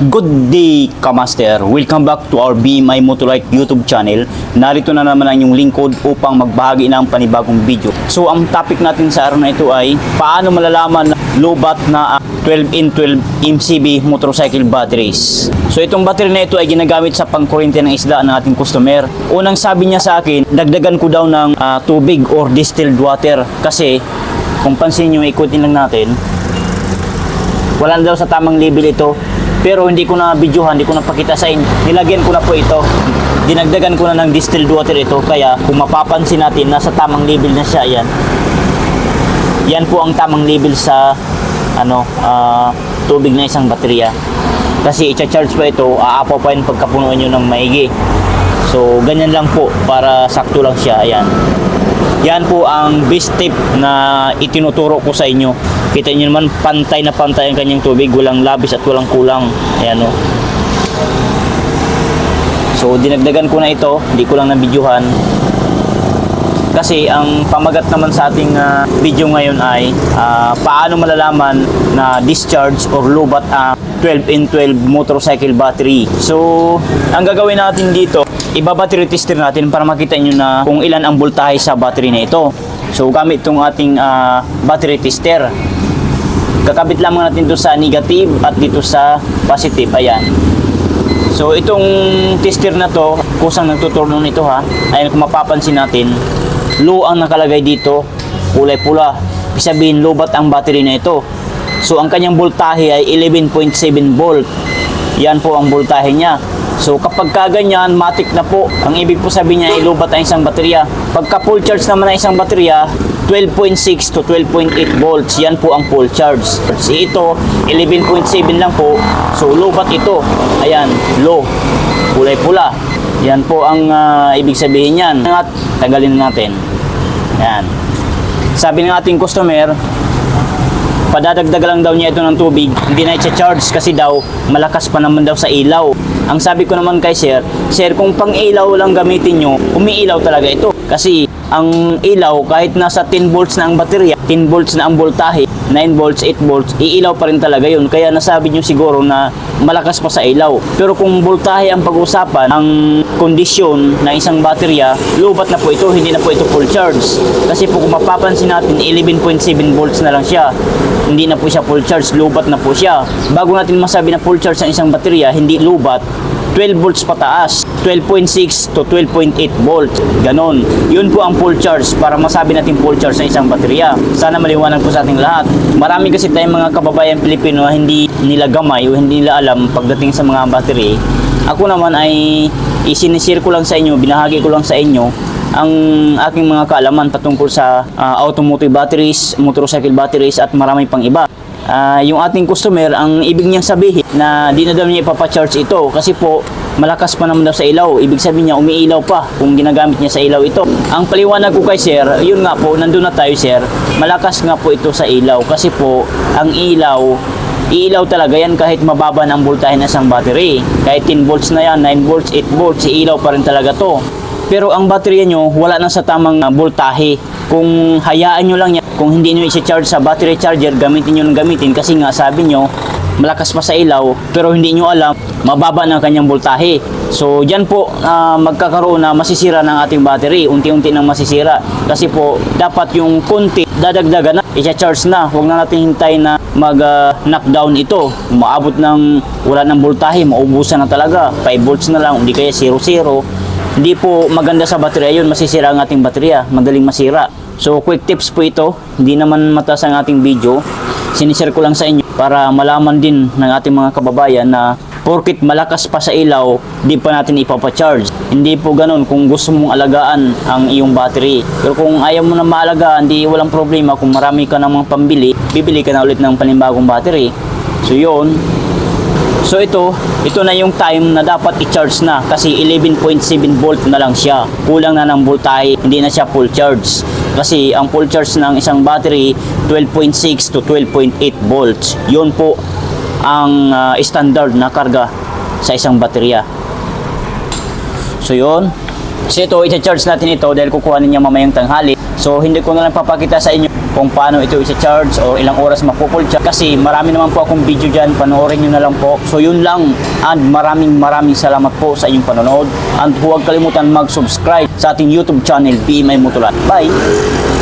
Good day, Kamaster! Welcome back to our BMI Motorite YouTube channel. Narito na naman ang inyong lingkod upang magbahagi ng panibagong video. So, ang topic natin sa araw na ito ay paano malalaman na low-bat na 12in12 MCB motorcycle batteries. So, itong battery na ito ay ginagamit sa pangkuryente ng isda ng ating customer. Unang sabi niya sa akin, dagdagan ko daw ng tubig or distilled water kasi kung pansin nyo, ikutin lang natin, wala na daw sa tamang level ito. Pero hindi ko na videohan, hindi ko na pakita sa inyo. Nilagyan ko na po ito. Dinagdagan ko na ng distilled water ito. Kaya kung mapapansin natin, nasa tamang level na siya. Yan. Yan po ang tamang level sa tubig na isang baterya. Kasi i-charge pa ito, aapaw pa yun pagkapunuan nyo ng maigi. So, ganyan lang po para sakto lang siya. Ayan. Yan po ang best tip na itinuturo ko sa inyo. Kita nyo naman, pantay na pantay ang kanyang tubig. Walang labis at walang kulang. Ayan o. So, dinagdagan ko na ito. Hindi ko lang na-videohan. Kasi ang pamagat naman sa ating video ngayon ay paano malalaman na discharge or low-bat 12in12 motorcycle battery. So, ang gagawin natin dito, iba-battery tester natin para makita nyo na kung ilan ang voltahe sa battery na ito. So, gamit itong ating battery tester. Kakabit lamang natin ito sa negative at dito sa positive. Ayan. So, itong tester na to, kusang nagtuturno nito ha. Ayan, kung mapapansin natin, low ang nakalagay dito, kulay pula. Ibig sabihin, low-bat ang battery na ito. So, ang kanyang voltahe ay 11.7 volt. Yan po ang voltahe niya. So, kapag kaganyan, matik na po. Ang ibig po sabihin niya ay low-bat ang isang baterya. Pagka full charge naman ang isang baterya, 12.6 to 12.8 volts. Yan po ang full charge. Ito, 11.7 lang po. So, low-bat ito. Ayan, low. Kulay pula. Yan po ang ibig sabihin niyan. At tagalin natin. Yan. Sabi ng ating customer, padadagdag lang daw niya ito ng tubig, hindi na i-charge kasi daw malakas pa naman daw sa ilaw. Ang sabi ko naman kay sir, kung pang ilaw lang gamitin nyo, umiilaw talaga ito. Kasi ang ilaw, kahit nasa 10 volts na ang baterya, 10 volts na ang voltahe, 9 volts, 8 volts, iilaw pa rin talaga yun. Kaya nasabi nyo siguro na malakas pa sa ilaw. Pero kung voltahe ang pag-usapan, ang kondisyon ng isang baterya, low-bat na po ito, hindi na po ito full charge. Kasi po kung mapapansin natin, 11.7 volts na lang siya. Hindi na po siya full charge, low-bat na po siya. Bago natin masabi na full charge ang isang baterya, hindi low-bat, 12 volts pataas, 12.6 to 12.8 volts, ganon. Yun po ang full charge para masabi natin full charge ng isang baterya. Sana maliwanag po sa ating lahat. Marami kasi tayong mga kababayan Pilipino na hindi nila gamay o hindi nila alam pagdating sa mga battery. Ako naman ay isinisir ko lang sa inyo, binahagi ko lang sa inyo ang aking mga kaalaman patungkol sa automotive batteries, motorcycle batteries at marami pang iba. Yung ating customer, ang ibig niyang sabihin na di na daw niya ipapacharge ito kasi po malakas pa naman daw sa ilaw. Ibig sabihin niya umiilaw pa kung ginagamit niya sa ilaw ito. Ang paliwanag ko kay sir, yun nga po, nandun na tayo sir, malakas nga po ito sa ilaw kasi po ang ilaw, iilaw talaga yan kahit mababa ng voltahe ng isang battery. Kahit 10 volts na yan, 9 volts, 8 volts, iilaw pa rin talaga to. Pero ang baterya nyo, wala na sa tamang voltahe. Kung hayaan nyo lang yan, kung hindi nyo i-charge sa battery charger, gamitin nyo ng gamitin kasi nga sabi nyo, malakas pa sa ilaw, pero hindi nyo alam, mababa na kanyang voltahe. So, dyan po magkakaroon na masisira ng ating battery, unti-unti nang masisira. Kasi po, dapat yung konti, dadagdagan na, i-charge na. Huwag na natin hintay na mag-knockdown ito. Maabot ng, wala ng voltahe, maubusan na talaga. 5 volts na lang, hindi kaya 0-0. Hindi po maganda sa baterya yun, masisira ang ating baterya, madaling masira. So, quick tips po ito, hindi naman mataas ang ating video. Sinishare ko lang sa inyo para malaman din ng ating mga kababayan na porkit malakas pa sa ilaw, di pa natin ipapacharge. Hindi po ganun kung gusto mong alagaan ang iyong battery. Pero kung ayaw mo na maalagaan, di walang problema. Kung marami ka namang pambili, bibili ka na ulit ng panibagong battery. So, yun. So ito na yung time na dapat i-charge na kasi 11.7 volt na lang siya. Kulang na ng voltahe, hindi na siya full charge. Kasi ang full charge ng isang battery 12.6 to 12.8 volts. Yun po ang standard na karga sa isang baterya. So yun. So ito, i-charge natin ito dahil kukuha niya mamayang tanghali. So hindi ko na lang papakita sa inyo kung paano ito isa-charge o ilang oras mapo-full charge. Kasi marami naman po akong video dyan, panoorin nyo na lang po. So yun lang, and maraming salamat po sa inyong panonood. And huwag kalimutan mag-subscribe sa ating YouTube channel, PMI Motolat. Bye!